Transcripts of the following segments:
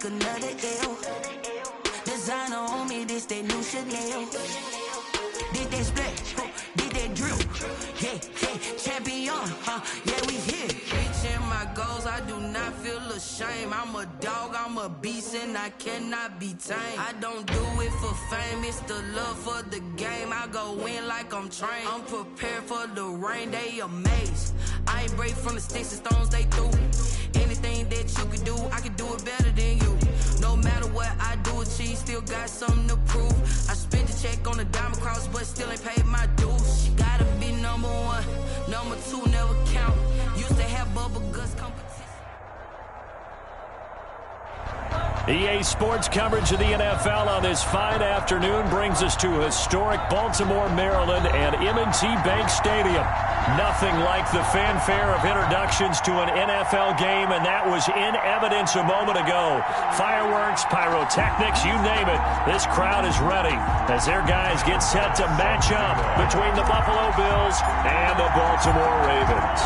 take another L. Designer on me, this that new Chanel. Did that split, did that drill. Yeah, yeah, champion, yeah, we here. Reaching my goals, I do not feel ashamed. I'm a dog, I'm a beast, and I cannot be tamed. I don't do it for fame, it's the love for the game. I go in like I'm trained. I'm prepared for the rain, they amazed. I ain't break from the sticks and stones they threw. Anything that you can do, I can do it better than you. No matter what I do, achieve, still got something to prove. I spent a check on the diamond cross, but still ain't paid my dues. Gotta be number one, number two never count. Used to have bubble guts competition. EA Sports coverage of the NFL on this fine afternoon brings us to historic Baltimore, Maryland, and M&T Bank Stadium. Nothing like the fanfare of introductions to an NFL game, and that was in evidence a moment ago. Fireworks, pyrotechnics, you name it. This crowd is ready as their guys get set to match up between the Buffalo Bills and the Baltimore Ravens.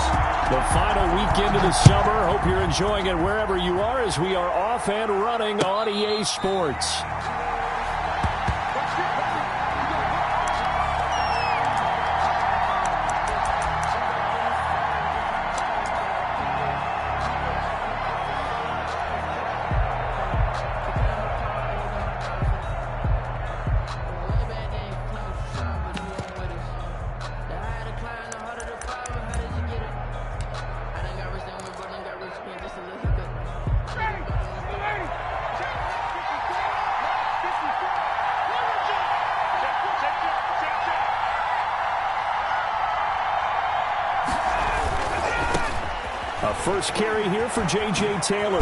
The final weekend of the summer. Hope you're enjoying it wherever you are as we are off and running on EA Sports. First carry here for J.J. Taylor.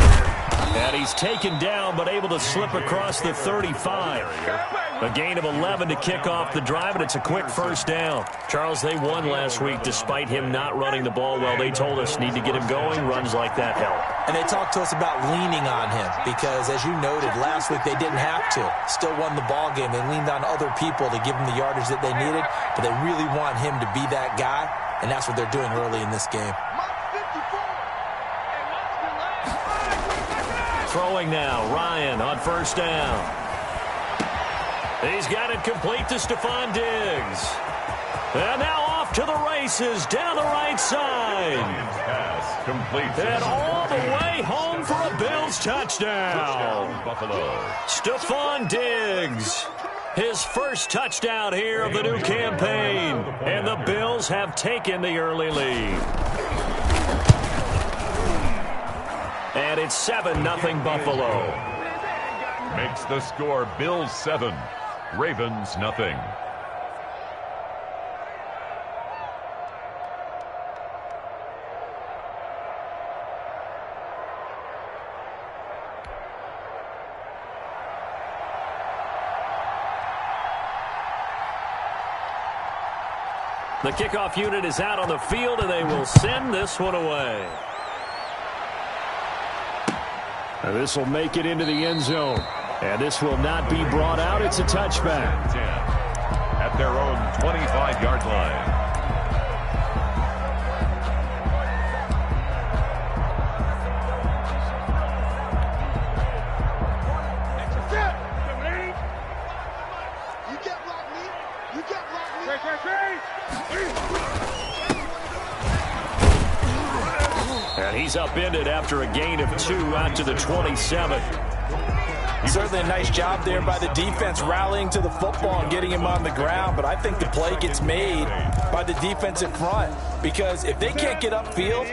And he's taken down, but able to slip across the 35. A gain of 11 to kick off the drive, and it's a quick first down. Charles, they won last week despite him not running the ball well. They told us need to get him going. Runs like that help. And they talked to us about leaning on him because, as you noted, last week they didn't have to. Still won the ball game. They leaned on other people to give them the yardage that they needed, but they really want him to be that guy, and that's what they're doing early in this game. Throwing now, Ryan on first down. He's got it complete to Stephon Diggs. And now off to the races down the right side. Pass complete. And all the way home for a Bills touchdown. Buffalo. Stephon Diggs. His first touchdown here of the new campaign. And the Bills have taken the early lead. And it's 7-0 Buffalo. Makes the score Bills 7, Ravens nothing. The kickoff unit is out on the field, and they will send this one away. And this will make it into the end zone. And this will not be brought out. It's a touchback. 10 at their own 25-yard line. And he's upended after a gain of 2 out to the 27. Certainly a nice job there by the defense rallying to the football and getting him on the ground, but I think the play gets made by the defensive front because if they can't get upfield,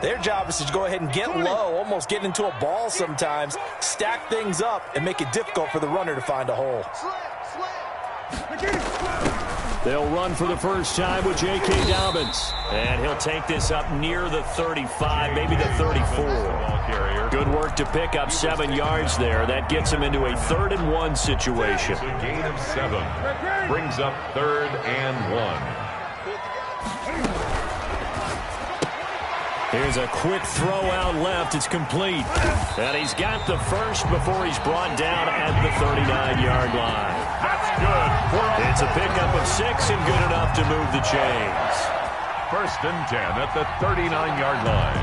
their job is to go ahead and get low, almost get into a ball sometimes, stack things up, and make it difficult for the runner to find a hole. They'll run for the first time with J.K. Dobbins. And he'll take this up near the 35, maybe the 34. Good work to pick up 7 yards there. That gets him into a 3rd-and-1 situation. It's a gain of 7. Brings up 3rd and 1. Here's a quick throw out left. It's complete. And he's got the first before he's brought down at the 39-yard line. That's good. It's a pickup of 6 and good enough to move the chains. 1st and 10 at the 39-yard line.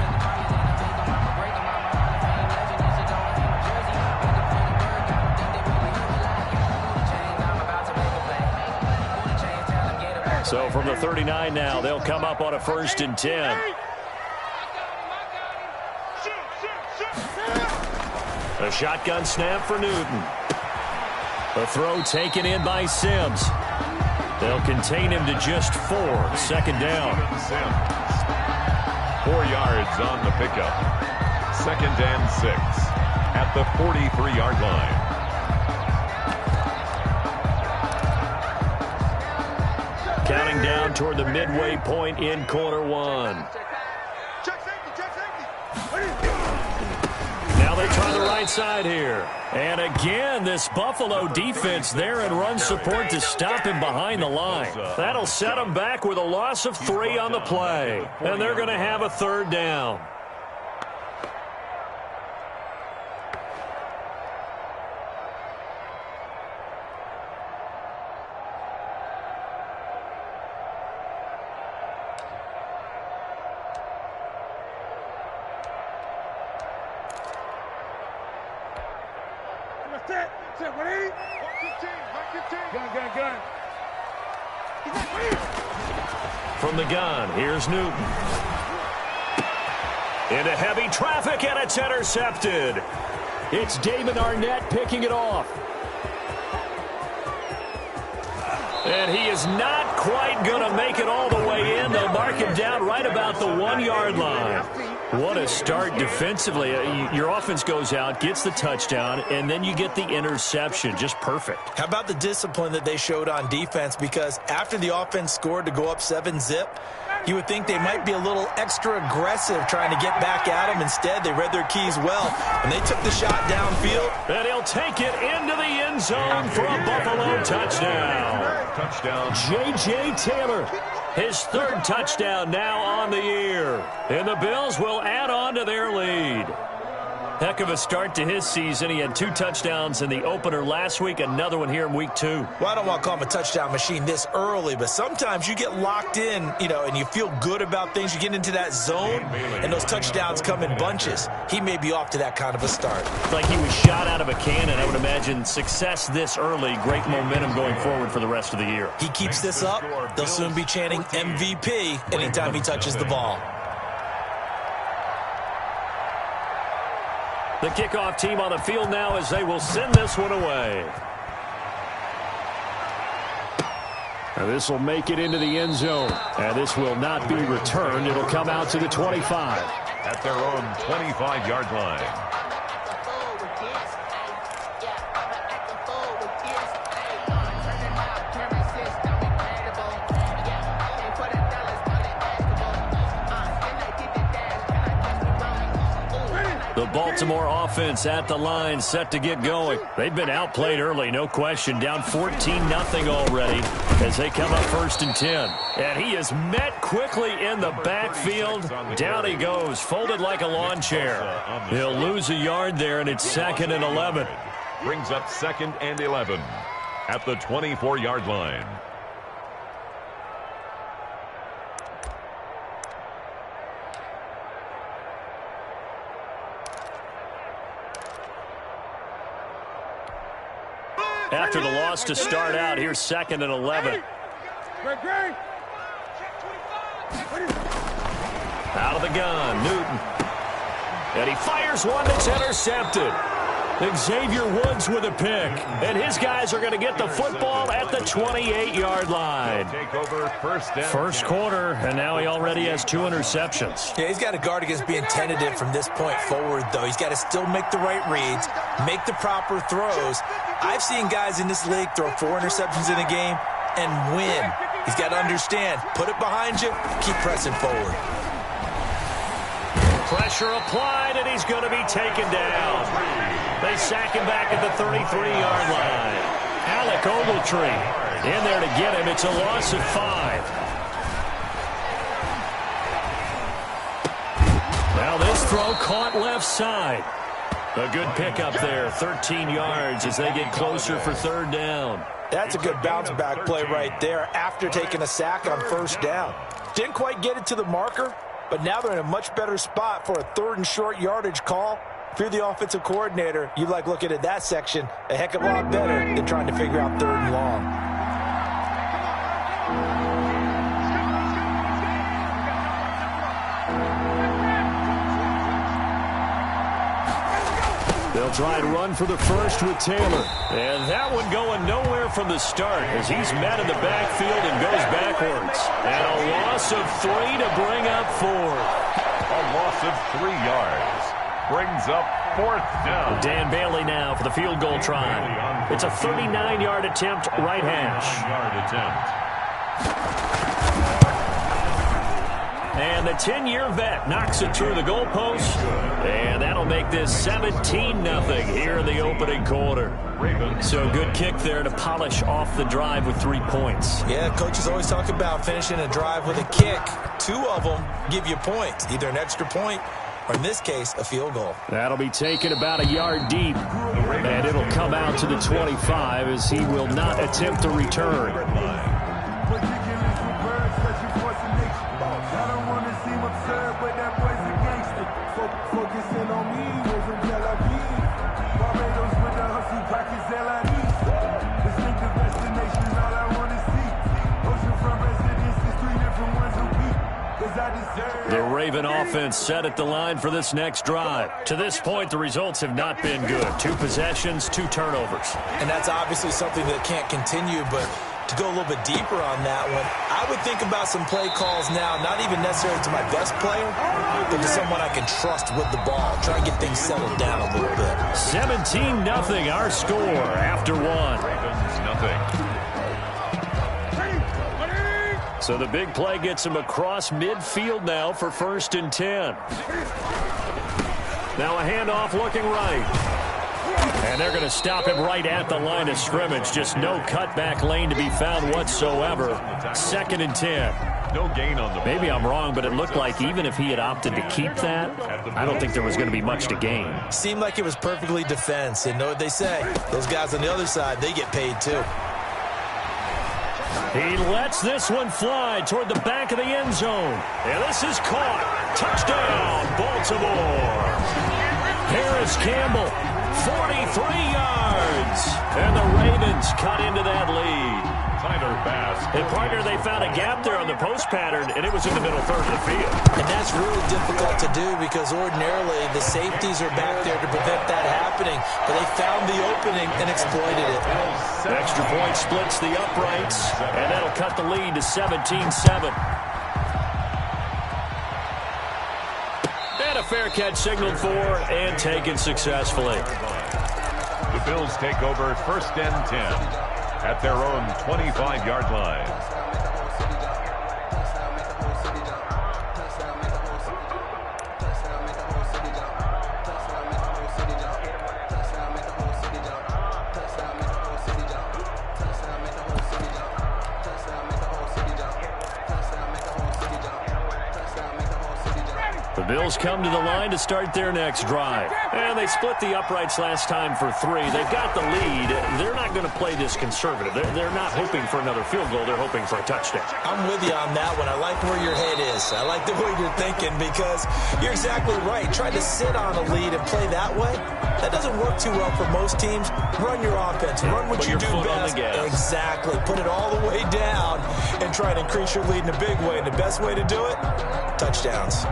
So from the 39 now, they'll come up on a 1st and 10. A shotgun snap for Newton. The throw taken in by Sims. They'll contain him to just 4. 2nd down. 4 yards on the pickup. 2nd and 6 at the 43-yard line. Counting down toward the midway point in quarter 1. Now they try the right side here. And again, this Buffalo defense there in run support to stop him behind the line. That'll set him back with a loss of 3 on the play. And they're going to have a 3rd down. From the gun, here's Newton. Into heavy traffic, and it's intercepted. It's Damon Arnett picking it off. And he is not quite going to make it all the way in. They'll mark him down right about the 1-yard line. What a start defensively. Your offense goes out, gets the touchdown, and then you get the interception. Just perfect. How about the discipline that they showed on defense? Because after the offense scored to go up 7-zip, you would think they might be a little extra aggressive trying to get back at them. Instead, they read their keys well, and they took the shot downfield. And he'll take it into the end zone for a Buffalo touchdown. J.J. Taylor, his 3rd touchdown now on the year. And the Bills will add on to their lead. Heck of a start to his season. He had 2 touchdowns in the opener last week, another one here in week 2. Well, I don't want to call him a touchdown machine this early, but sometimes you get locked in, and you feel good about things. You get into that zone, and those touchdowns come in bunches. He may be off to that kind of a start. It's like he was shot out of a cannon. I would imagine success this early, great momentum going forward for the rest of the year. He keeps this up, they'll soon be chanting MVP anytime he touches the ball. The kickoff team on the field now as they will send this one away. Now this will make it into the end zone. And this will not be returned. It'll come out to the 25. At their own 25-yard line. The Baltimore offense at the line, set to get going. They've been outplayed early, no question. Down 14-0 already as they come up 1st and 10. And he is met quickly in the backfield. Down he goes, folded like a lawn chair. He'll lose a yard there, and it's 2nd and 11. Brings up 2nd and 11 at the 24-yard line. After the loss to start out, here's 2nd and 11. Out of the gun, Newton. And he fires one that's intercepted. Xavier Woods with a pick. And his guys are going to get the football at the 28-yard line. Take over First quarter, and now he already has 2 interceptions. Yeah, he's got to guard against being tentative from this point forward, though. He's got to still make the right reads, make the proper throws. I've seen guys in this league throw 4 interceptions in a game and win. He's got to understand, put it behind you, keep pressing forward. Pressure applied, and he's going to be taken down. They sack him back at the 33-yard line. Alec Ogletree in there to get him. It's a loss of 5. Now this throw caught left side. A good pickup there, 13 yards as they get closer for 3rd down. That's a good bounce-back play right there after taking a sack on 1st down. Didn't quite get it to the marker, but now they're in a much better spot for a 3rd and short yardage call. If you're the offensive coordinator, you like looking at that section a heck of a lot better than trying to figure out 3rd and long. They'll try and run for the first with Taylor. And that one going nowhere from the start as he's met in the backfield and goes backwards. And a loss of 3 to bring up 4. A loss of 3 yards. Brings up 4th down. Dan Bailey now for the field goal try. It's a 39-yard attempt, right hash. 39-yard attempt. And the 10-year vet knocks it through the goalpost. And that'll make this 17-0 here in the opening quarter. So good kick there to polish off the drive with 3 points. Yeah, coaches always talk about finishing a drive with a kick. 2 of them give you points, either an extra point or, in this case, a field goal. That'll be taken about a yard deep. And it'll come out to the 25 as he will not attempt to return. The Raven offense set at the line for this next drive. To this point, the results have not been good. 2 possessions, 2 turnovers. And that's obviously something that can't continue, but to go a little bit deeper on that one, I would think about some play calls now, not even necessarily to my best player, but to someone I can trust with the ball. Try and get things settled down a little bit. 17-0 our score after 1. Ravens nothing. So the big play gets him across midfield now for 1st and 10. Now a handoff looking right. And they're going to stop him right at the line of scrimmage. Just no cutback lane to be found whatsoever. 2nd and 10. No gain on the ball. Maybe I'm wrong, but it looked like even if he had opted to keep that, I don't think there was going to be much to gain. Seemed like it was perfectly defense. And know what they say? Those guys on the other side, they get paid too. He lets this one fly toward the back of the end zone. And this is caught. Touchdown, Baltimore. Harris Campbell, 43 yards. And the Ravens cut into that lead. Tyler Bass. And, partner, they found a gap there on the post pattern, and it was in the middle third of the field. And that's really difficult to do because ordinarily the safeties are back there to prevent that happening. But they found the opening and exploited it. Extra point splits the uprights, and that'll cut the lead to 17-7. And a fair catch signaled for and taken successfully. The Bills take over 1st and 10 at their own 25-yard line. The Bills come to the line to start their next drive. And they split the uprights last time for 3. They've got the lead. They're not going to play this conservative. They're not hoping for another field goal. They're hoping for a touchdown. I'm with you on that one. I like where your head is. I like the way you're thinking because you're exactly right. Trying to sit on a lead and play that way, that doesn't work too well for most teams. Run your offense. Run what you do best. Exactly. Put it all the way down and try to increase your lead in a big way. And the best way to do it, touchdowns.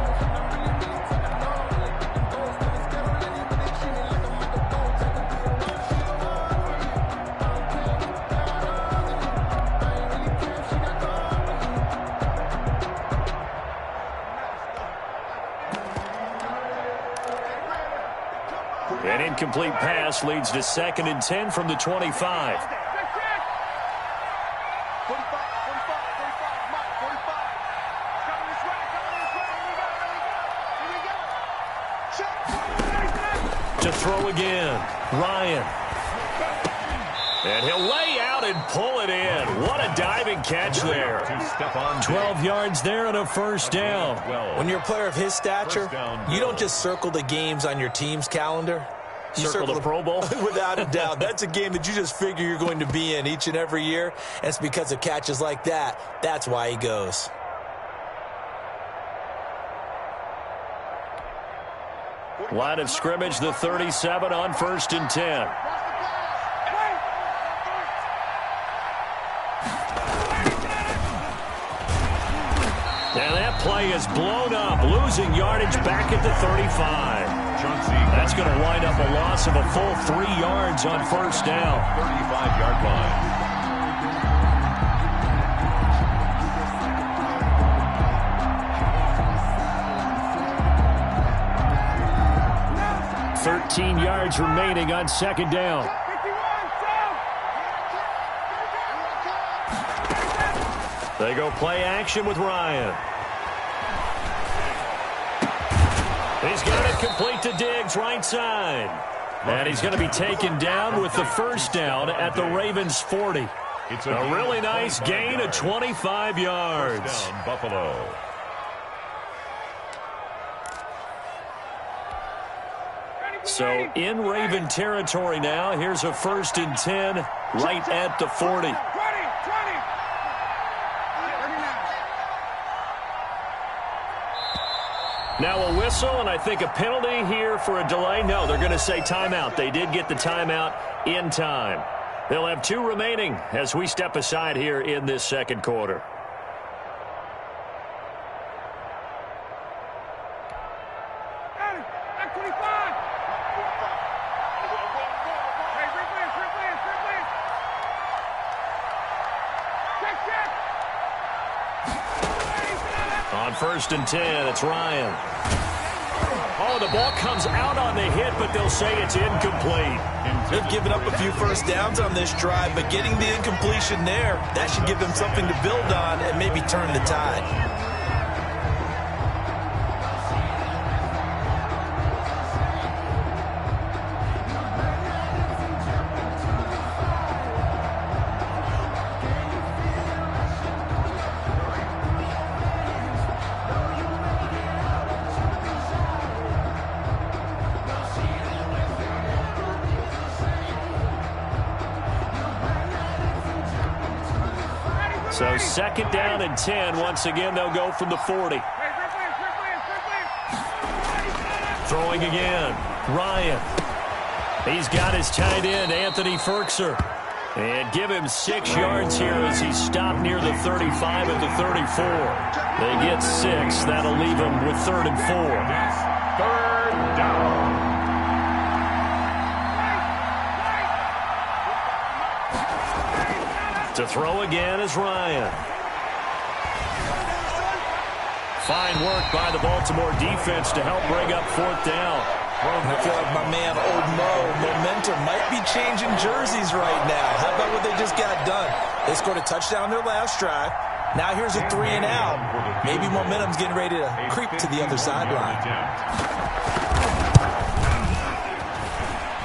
An incomplete pass leads to 2nd and 10 from the 25. To throw again, Ryan. And he'll lay out and pull it in. What a diving catch there. 12 yards there and a 1st down. When you're a player of his stature, you don't just circle the games on your team's calendar. You circle the Pro Bowl? Without a doubt. That's a game that you just figure you're going to be in each and every year. And it's because of catches like that. That's why he goes. Line of scrimmage, the 37 on 1st and 10. And that play is blown up, losing yardage back at the 35. That's going to wind up a loss of a full 3 yards on first down. 35-yard line. 13 yards remaining on second down. They go play action with Ryan. He's got it complete to Diggs, right side. And he's going to be taken down with the first down at the Ravens' 40. It's a really nice gain of 25 yards. First down, Buffalo. So in Raven territory now. Here's a 1st and 10 right at the 40. Now a whistle, and I think a penalty here for a delay. No, they're going to say timeout. They did get the timeout in time. They'll have 2 remaining as we step aside here in this second quarter. On 1st and 10, it's Ryan. Oh, the ball comes out on the hit, but they'll say it's incomplete. They've given up a few first downs on this drive, but getting the incompletion there, that should give them something to build on and maybe turn the tide. So 2nd down and 10. Once again, they'll go from the 40. Throwing again. Ryan. He's got his tight end, Anthony Ferkser. And give him 6 yards here as he's stopped near the 35 at the 34. They get 6. That'll leave him with 3rd and 4. 3rd down. To throw again is Ryan. Fine work by the Baltimore defense to help bring up 4th down. I feel like my man, Old Mo, momentum might be changing jerseys right now. How about what they just got done? They scored a touchdown their last drive. Now here's a 3 and out. Maybe momentum's getting ready to creep to the other sideline.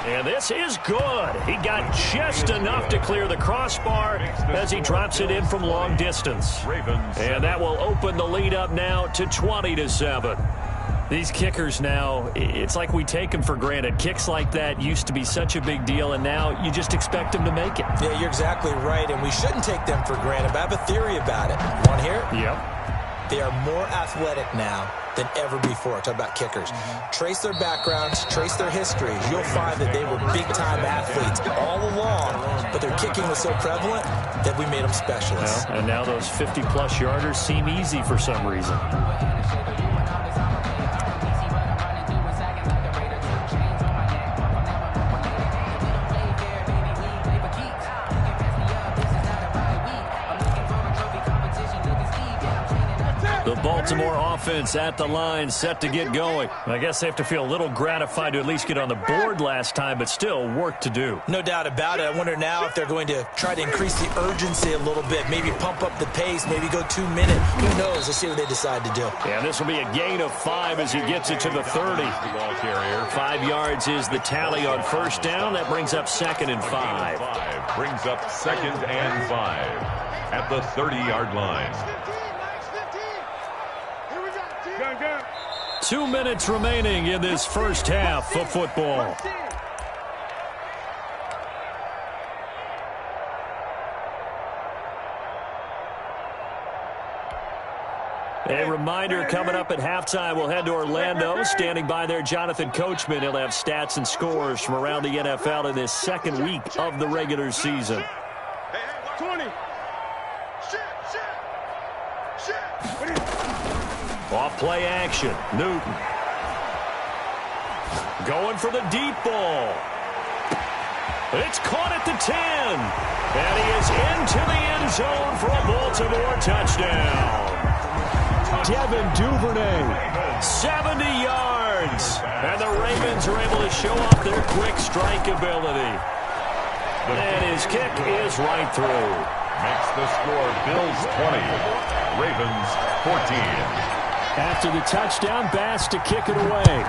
And this is good. He got just enough to clear the crossbar as he drops it in from long distance. And that will open the lead up now to 20-7. These kickers now, it's like we take them for granted. Kicks like that used to be such a big deal, and now you just expect them to make it. Yeah, you're exactly right, and we shouldn't take them for granted. But I have a theory about it. Want to hear it? Yep. They are more athletic now than ever before. Talk about kickers. Trace their backgrounds, trace their histories. You'll find that they were big-time athletes all along, but their kicking was so prevalent that we made them specialists. Well, and now those 50-plus yarders seem easy for some reason. The Baltimore offense at the line, set to get going. I guess they have to feel a little gratified to at least get on the board last time, but still work to do. No doubt about it. I wonder now if they're going to try to increase the urgency a little bit, maybe pump up the pace, maybe go 2 minute. Who knows? Let's see what they decide to do. Yeah, this will be a gain of 5 as he gets it to the 30. 5 yards is the tally on first down. That brings up 2nd and 5. Brings up 2nd and 5 at the 30-yard line. 2 minutes remaining in this first half of football. A reminder coming up at halftime, we'll head to Orlando. Standing by there, Jonathan Coachman. He'll have stats and scores from around the NFL in this second week of the regular season. 20. Off play action. Newton. Going for the deep ball. It's caught at the 10. And he is into the end zone for a Baltimore touchdown. Devin Duvernay, 70 yards. And the Ravens are able to show off their quick strike ability. And his kick is right through. Makes the score Bills 20, Ravens 14. After the touchdown, Bass to kick it away.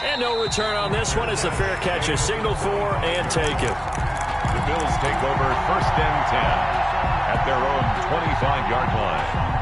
And no return on this one as the fair catch is signaled for and taken. The Bills take over 1st and 10 at their own 25-yard line.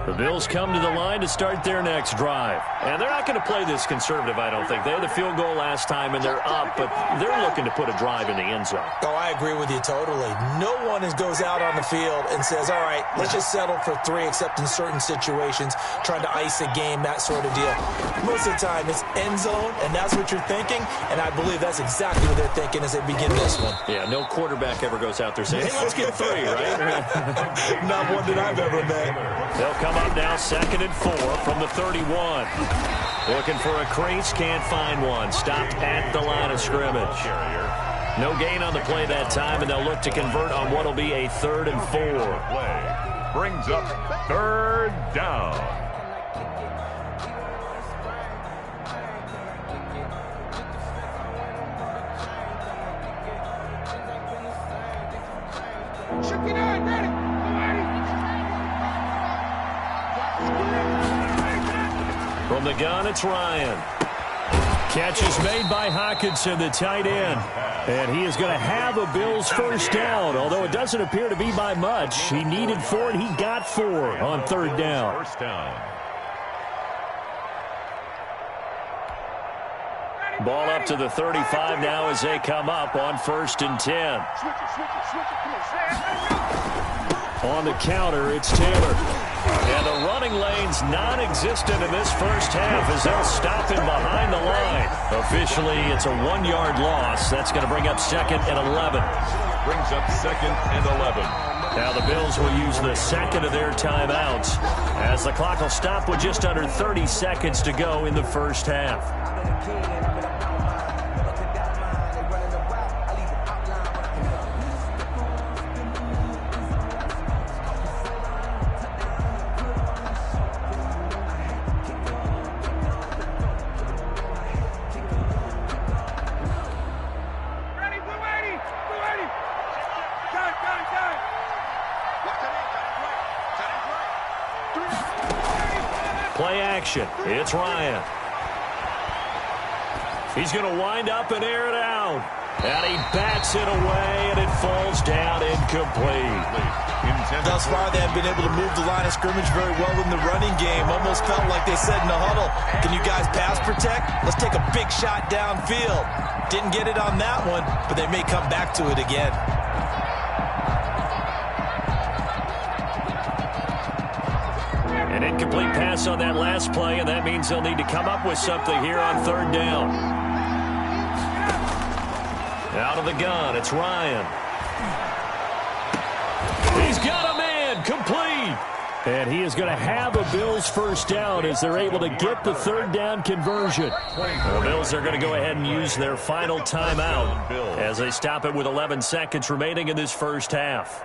The Bills come to the line to start their next drive. And they're not going to play this conservative, I don't think. They had the field goal last time, and they're up, but they're looking to put a drive in the end zone. Oh, I agree with you totally. No one goes out on the field and says, all right, let's just settle for 3, except in certain situations, trying to ice a game, that sort of deal. Most of the time, it's end zone, and that's what you're thinking, and I believe that's exactly what they're thinking as they begin this one. Yeah, no quarterback ever goes out there saying, hey, let's get 3, right? Not one that I've ever met. They'll come up now 2nd and 4 from the 31. Looking for a crease, can't find one. Stopped at the line of scrimmage. No gain on the play that time, and they'll look to convert on what will be a 3rd and 4. Play brings up 3rd down. From the gun, it's Ryan. Catch is made by Hockenson, the tight end. And he is going to have a Bills 1st down, although it doesn't appear to be by much. He needed 4, and he got 4 on 3rd down. 1st down. Ball up to the 35 now as they come up on 1st and 10. On the counter, it's Taylor. And the running lane's non-existent in this first half as they'll stop him behind the line. Officially, it's a 1-yard loss. That's going to bring up 2nd and 11. Brings up 2nd and 11. Now the Bills will use the 2nd of their timeouts as the clock will stop with just under 30 seconds to go in the first half. Play action. It's Ryan. He's going to wind up and air it out. And he bats it away, and it falls down incomplete. Thus far, they have been able to move the line of scrimmage very well in the running game. Almost felt like they said in the huddle, can you guys pass protect? Let's take a big shot downfield. Didn't get it on that one, but they may come back to it again. An incomplete pass on that last play, and that means they'll need to come up with something here on 3rd down. Out of the gun, it's Ryan. He's got a man, complete. And he is going to have a Bills 1st down as they're able to get the 3rd down conversion. The Bills are going to go ahead and use their final timeout as they stop it with 11 seconds remaining in this first half.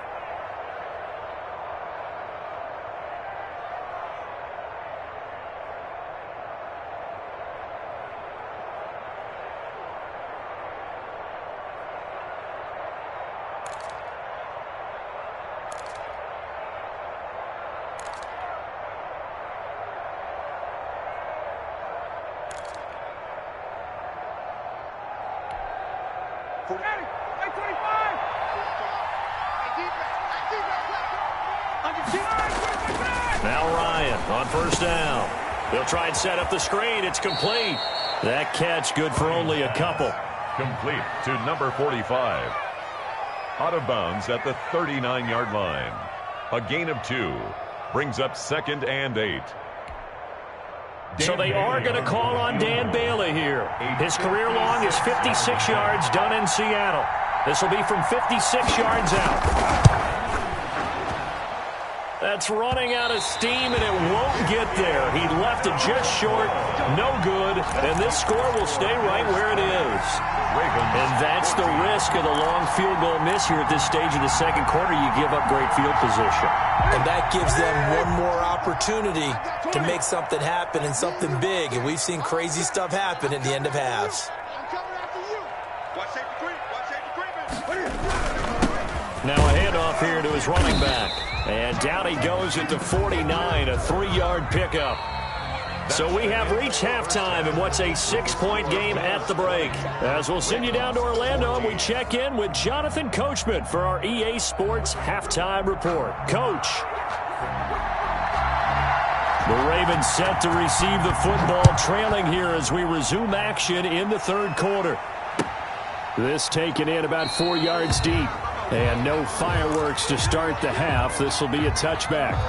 Now Ryan on 1st down. They'll try and set up the screen. It's complete. That catch good for only a couple. Complete to number 45. Out of bounds at the 39-yard line. A gain of 2. Brings up 2nd and 8. So they are going to call on Dan Bailey here. His career long is 56 yards done in Seattle. This will be from 56 yards out. That's running out of steam, and it won't get there. He left it just short, no good, and this score will stay right where it is. And that's the risk of the long field goal miss here at this stage of the second quarter. You give up great field position. And that gives them one more opportunity to make something happen and something big. And we've seen crazy stuff happen at the end of halves. Now a handoff here to his running back. And down he goes at the 49, a 3-yard pickup. So we have reached halftime in what's a 6-point game at the break. As we'll send you down to Orlando, and we check in with Jonathan Coachman for our EA Sports Halftime Report. Coach. The Ravens set to receive the football, trailing here as we resume action in the third quarter. This taken in about 4 yards deep. And no fireworks to start the half. This will be a touchback.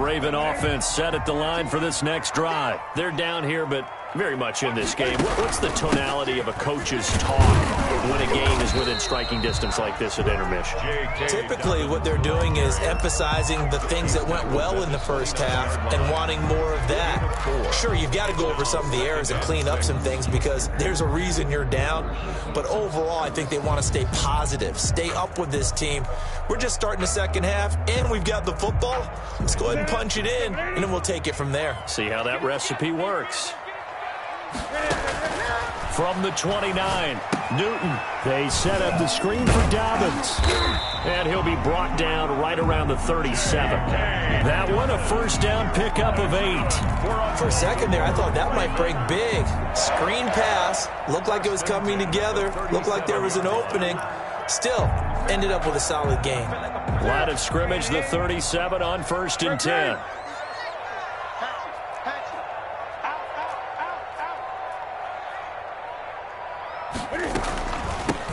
Raven offense set at the line for this next drive. They're down here, but very much in this game. What's the tonality of a coach's talk when a game is within striking distance like this at intermission? Typically, what they're doing is emphasizing the things that went well in the first half and wanting more of that. Sure, you've got to go over some of the errors and clean up some things because there's a reason you're down. But overall, I think they want to stay positive, stay up with this team. We're just starting the second half, and we've got the football. Let's go ahead and punch it in, and then we'll take it from there. See how that recipe works. From the 29, Newton. They set up the screen for Dobbins. And he'll be brought down right around the 37. That one, a first down pickup of 8. For a second there, I thought that might break big. Screen pass. Looked like it was coming together. Looked like there was an opening. Still, ended up with a solid game. Line of scrimmage, the 37 on 1st and 10.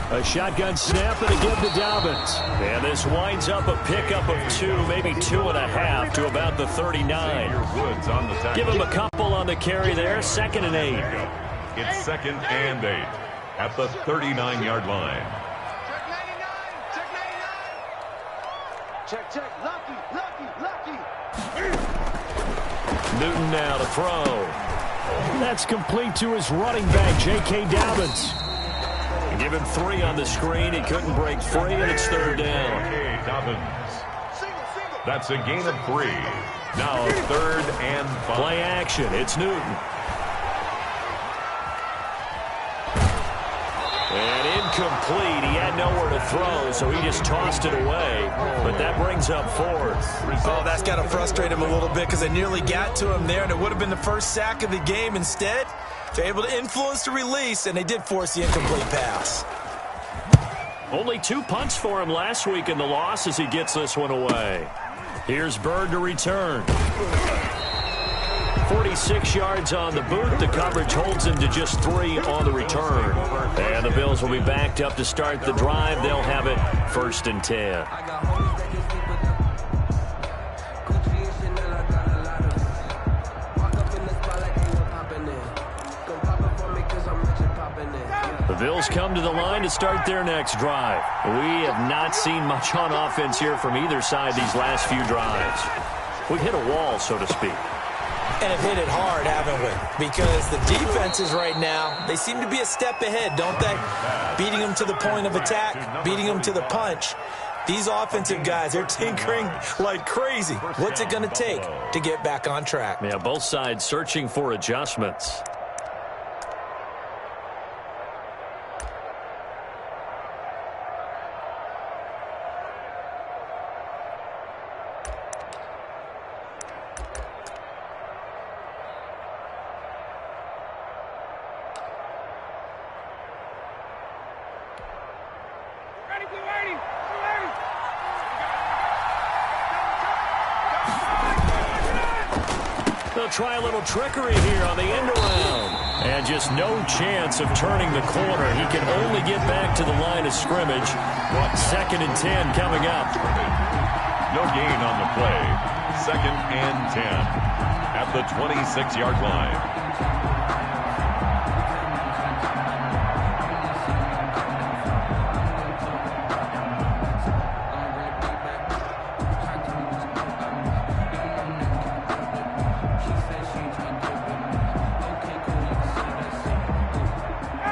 A shotgun snap and a give to Dobbins. And this winds up a pickup of 2, maybe 2.5 to about the 39. Give him a couple on the carry there. 2nd and 8. It's 2nd and 8 at the 39-yard line. Check. Lucky. Newton now to throw. That's complete to his running back, J.K. Dobbins. Give him 3 on the screen. He couldn't break free, and it's 3rd down. J.K. Dobbins. That's a gain of 3. Now 3rd and 5. Play action. It's Newton. And incomplete. He had nowhere to throw, so he just tossed it away. But that brings up 4th. Oh, that's got to frustrate him a little bit because they nearly got to him there, and it would have been the first sack of the game. Instead, they're able to influence the release, and they did force the incomplete pass. Only 2 punts for him last week in the loss as he gets this one away. Here's Bird to return. 46 yards on the boot. The coverage holds him to just 3 on the return. And the Bills will be backed up to start the drive. They'll have it 1st and 10. The Bills come to the line to start their next drive. We have not seen much on offense here from either side these last few drives. We've hit a wall, so to speak. And have hit it hard, haven't we? Because the defenses right now, they seem to be a step ahead, don't they? Beating them to the point of attack, beating them to the punch. These offensive guys, they're tinkering like crazy. What's it going to take to get back on track? Yeah, both sides searching for adjustments. they'll try a little trickery here on the end around. And just no chance of turning the corner. He can only get back to the line of scrimmage. 2nd and 10 coming up. No gain on the play. 2nd and 10 at the 26-yard line.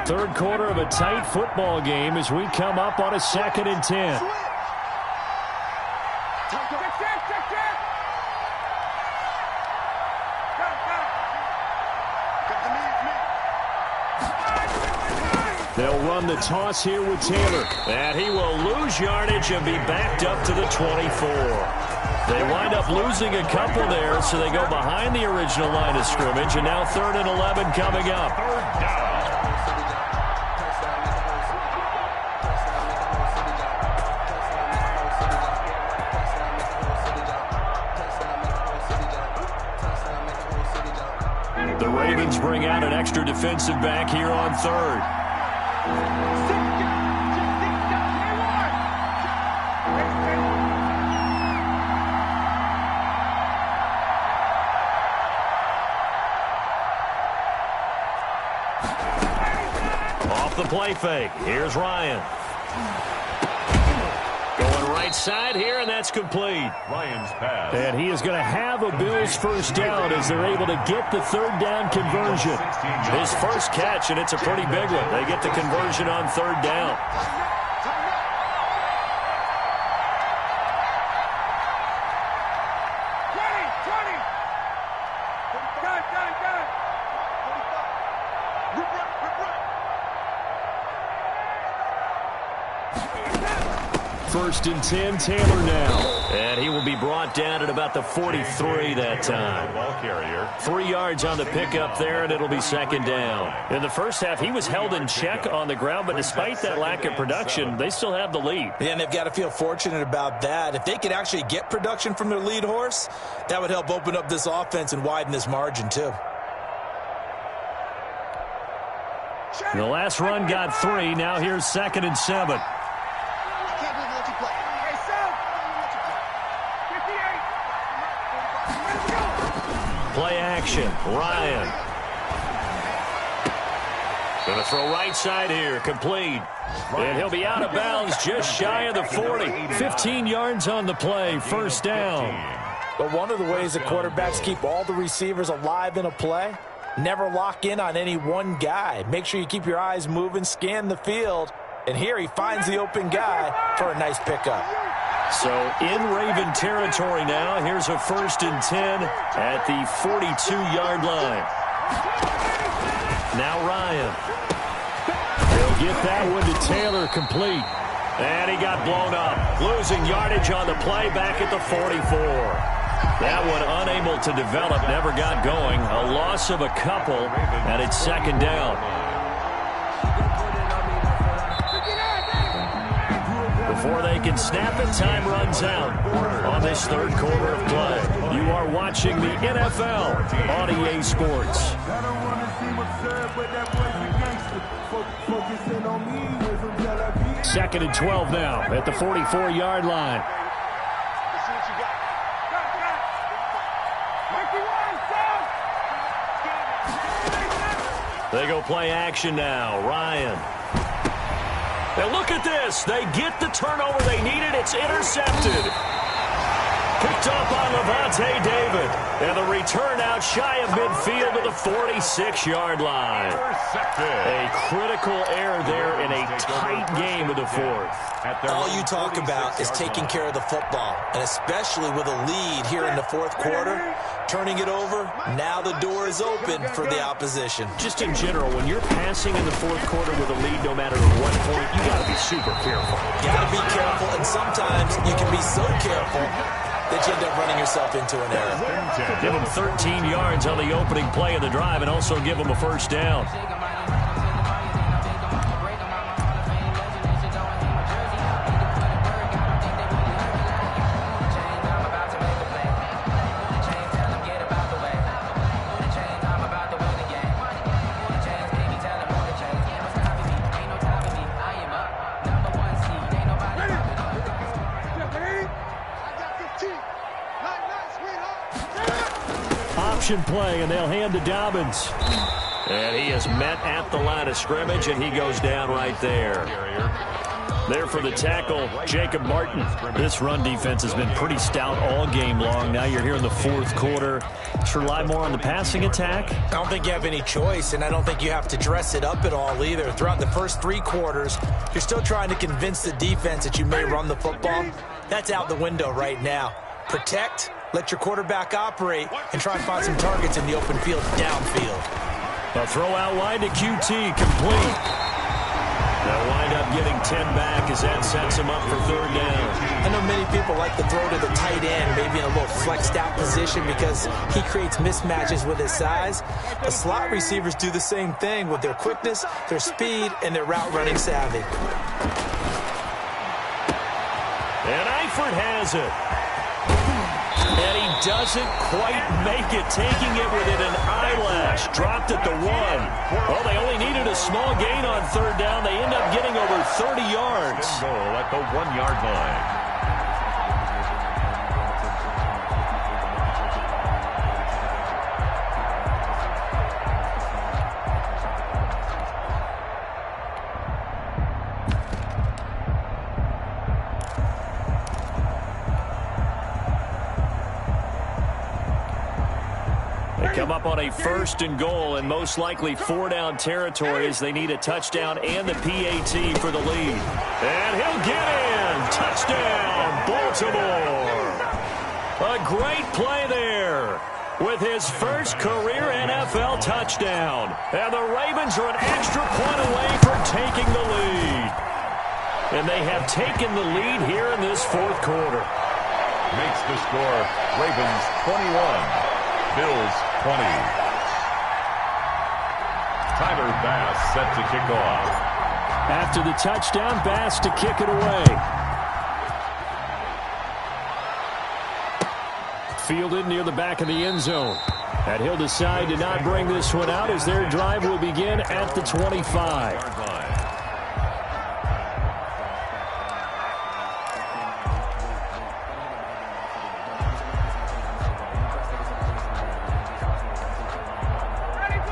Third quarter of a tight football game as we come up on a 2nd and 10. They'll run the toss here with Taylor. And he will lose yardage and be backed up to the 24. They wind up losing a couple there, so they go behind the original line of scrimmage. And now 3rd and 11 coming up. 3rd down. The Ravens bring out an extra defensive back here on 3rd. Off the play fake. Here's Ryan. Going right side here, and that's complete. Ryan's pass. And he is going to have a Bills first down as they're able to get the 3rd down conversion. His first catch, and it's a pretty big one. They get the conversion on 3rd down. First and 10, Taylor now. And he will be brought down at about the 43 that time. Ball carrier. 3 yards on the pickup there, and it'll be 2nd down. In the first half, he was held in check on the ground, but despite that lack of production, they still have the lead. Yeah, and they've got to feel fortunate about that. If they could actually get production from their lead horse, that would help open up this offense and widen this margin, too. The last run got 3. Now here's 2nd and 7. Play action. Ryan. Going to throw right side here. Complete. And he'll be out of bounds just shy of the 40. 15 yards on the play. 1st down. But one of the ways that quarterbacks keep all the receivers alive in a play, never lock in on any one guy. Make sure you keep your eyes moving, scan the field. And here he finds the open guy for a nice pickup. So in Raven territory now. Here's a 1st and 10 at the 42-yard line. Now Ryan. They'll get that one to Taylor, complete. And he got blown up. Losing yardage on the play back at the 44. That one unable to develop, never got going. A loss of a couple, and it's 2nd down. Before they can snap it, time runs out on this 3rd quarter of play. You are watching the NFL on EA Sports. 2nd and 12 now at the 44-yard line. They go play action now. Ryan. And look at this. They get the turnover they needed. It's intercepted. Picked up on Levante David. And the return out shy of midfield to the 46-yard line. A critical error there in a tight game of the 4th. All you talk about is taking care of the football, and especially with a lead here in the 4th quarter. Turning it over, now the door is open for the opposition. Just in general, when you're passing in the 4th quarter with a lead, no matter at what point, you got to be super careful. You got to be careful, and sometimes you can be so careful that you end up running yourself into an error. Give them 13 yards on the opening play of the drive and also give them a 1st down. option play, and they'll hand to Dobbins. And he is met at the line of scrimmage, and he goes down right there. There for the tackle, Jacob Martin. This run defense has been pretty stout all game long. Now you're here in the fourth quarter. Should rely more on the passing attack? I don't think you have any choice, and I don't think you have to dress it up at all either. Throughout the first 3 quarters, you're still trying to convince the defense that you may run the football. That's out the window right now. Protect, let your quarterback operate, and try and find some targets in the open field downfield. A throw out wide to QT, complete. They'll wind up getting 10 back as that sets him up for 3rd down. I know many people like to throw to the tight end, maybe in a little flexed out position because he creates mismatches with his size. The slot receivers do the same thing with their quickness, their speed, and their route running savvy. And Eifert has it. And he doesn't quite make it, taking it within an eyelash. Dropped at the 1. Well, they only needed a small gain on 3rd down. They end up getting over 30 yards. Goal at the 1-yard line. Come up on a 1st and goal and most likely 4-down territory as they need a touchdown and the PAT for the lead. And he'll get in. Touchdown, Baltimore. A great play there with his first career NFL touchdown. And the Ravens are an extra point away from taking the lead. And they have taken the lead here in this 4th quarter. Makes the score Ravens 21. Bills 20. Tyler Bass set to kick off. After the touchdown, Bass to kick it away. Fielded near the back of the end zone. And he'll decide to not bring this one out as their drive will begin at the 25.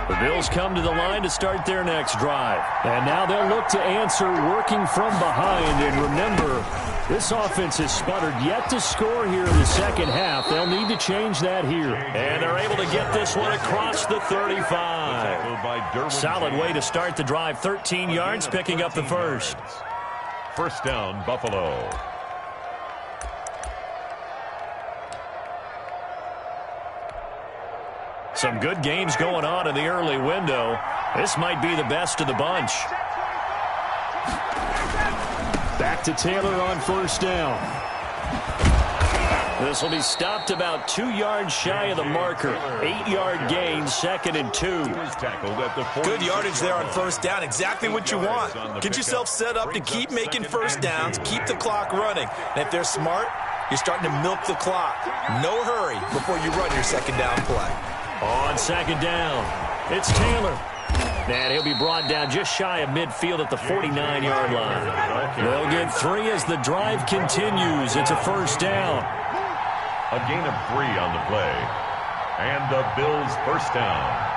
The Bills come to the line to start their next drive. And now they'll look to answer working from behind. And remember, this offense has sputtered yet to score here in the second half. They'll need to change that here. And they're able to get this one across the 35. Solid way to start the drive. 13 yards, picking up the first. First down, Buffalo. Some good games going on in the early window. This might be the best of the bunch. Back to Taylor on 1st down. This will be stopped about 2 yards shy of the marker. 8-yard gain, 2nd and 2. Good yardage there on 1st down. Exactly what you want. Get yourself set up to keep making 1st downs, keep the clock running. And if they're smart, you're starting to milk the clock. No hurry before you run your 2nd down play. On 2nd down, it's Taylor. And he'll be brought down just shy of midfield at the 49-yard line. They'll get 3 as the drive continues. It's a 1st down. A gain of 3 on the play. And the Bills' 1st down.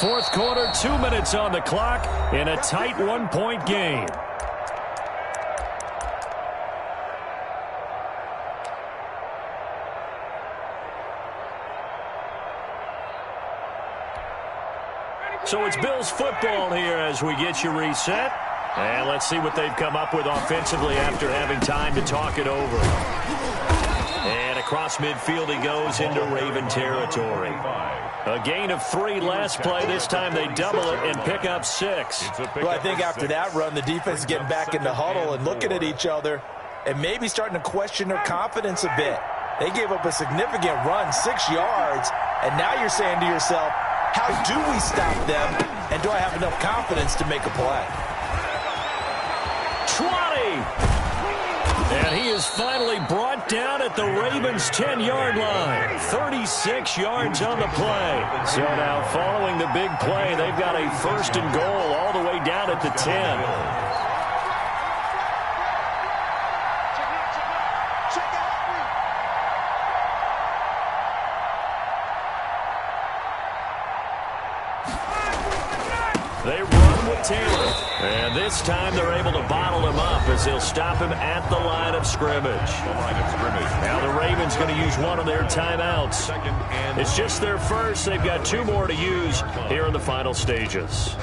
Fourth quarter, 2 minutes on the clock in a tight 1-point game. So it's Bills football here as we get you reset. And let's see what they've come up with offensively after having time to talk it over. And across midfield he goes into Raven territory. A gain of 3 last play. This time they double it and pick up 6. Well, I think after that run, the defense is getting back in the huddle and looking at each other and maybe starting to question their confidence a bit. They gave up a significant run, 6 yards, and now you're saying to yourself, how do we stop them, and do I have enough confidence to make a play? 20! And he is finally brought down at the Ravens' 10-yard line. 36 yards on the play. So now following the big play, they've got a first and goal all the way down at the 10. They run with Taylor. And this time they're able to bottle him up as they'll stop him at the line of scrimmage. Now the Ravens going to use one of their timeouts. It's just their first. They've got 2 more to use here in the final stages.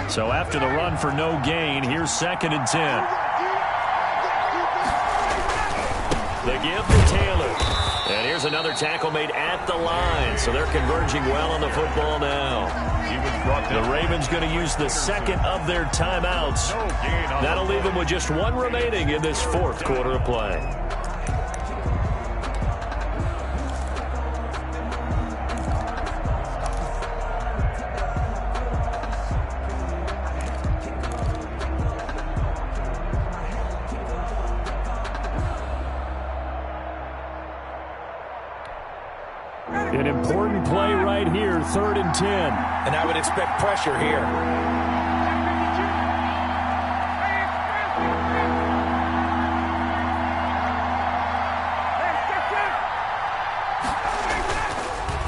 So after the run for no gain, here's 2nd and 10. They give to Taylor. And here's another tackle made at the line. So they're converging well on the football now. The Ravens going to use the 2nd of their timeouts. That'll leave them with just 1 remaining in this 4th quarter of play. An important play right here, 3rd and 10. And I would expect pressure here.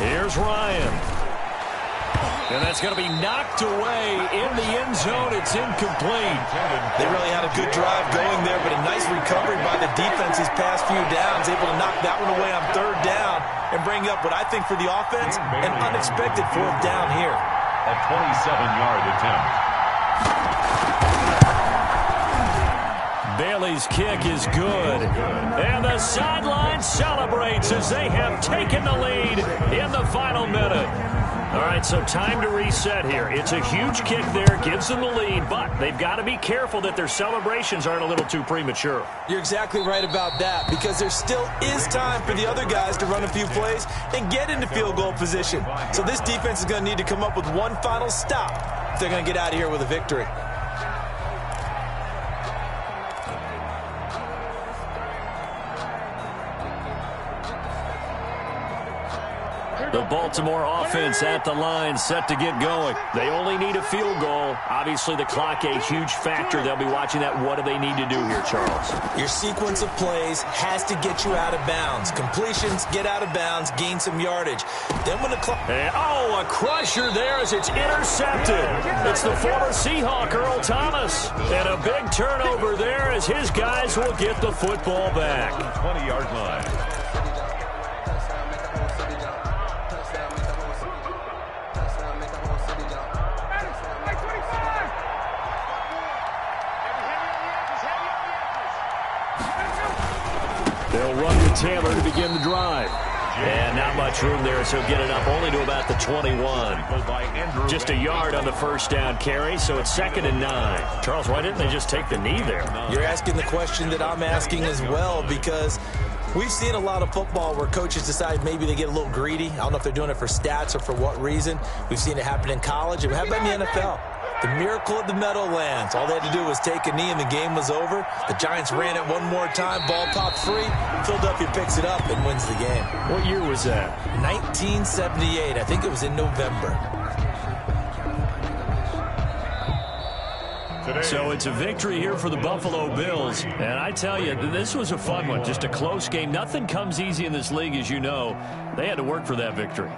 Here's Ryan. And that's going to be knocked away in the end zone. It's incomplete. They really had a good drive going there, but a nice recovery by the defense these past few downs, able to knock that one away on 3rd down and bring up what I think for the offense, an unexpected 4th down here. A 27-yard attempt. Bailey's kick is good. And the sideline celebrates as they have taken the lead in the final minute. All right, so time to reset here. It's a huge kick there, gives them the lead, but they've got to be careful that their celebrations aren't a little too premature. You're exactly right about that, because there still is time for the other guys to run a few plays and get into field goal position. So this defense is going to need to come up with one final stop if they're going to get out of here with a victory. The Baltimore offense at the line, set to get going. They only need a field goal. Obviously, the clock a huge factor. They'll be watching that. What do they need to do here, Charles? Your sequence of plays has to get you out of bounds. Completions, get out of bounds, gain some yardage. Then when the clock... a crusher there as it's intercepted. It's the former Seahawk, Earl Thomas. And a big turnover there as his guys will get the football back. 20-yard line. They'll run with Taylor to begin the drive. And not much room there, so get it up only to about the 21. Just a yard on the first down carry, so it's 2nd and 9. Charles, why didn't they just take the knee there? You're asking the question that I'm asking as well, because we've seen a lot of football where coaches decide maybe they get a little greedy. I don't know if they're doing it for stats or for what reason. We've seen it happen in college, and we have it in the NFL. The miracle of the Meadowlands. All they had to do was take a knee and the game was over. The Giants ran it one more time. Ball popped free. Philadelphia picks it up and wins the game. What year was that? 1978. I think it was in November. So it's a victory here for the Buffalo Bills. And I tell you, this was a fun one. Just a close game. Nothing comes easy in this league, as you know. They had to work for that victory.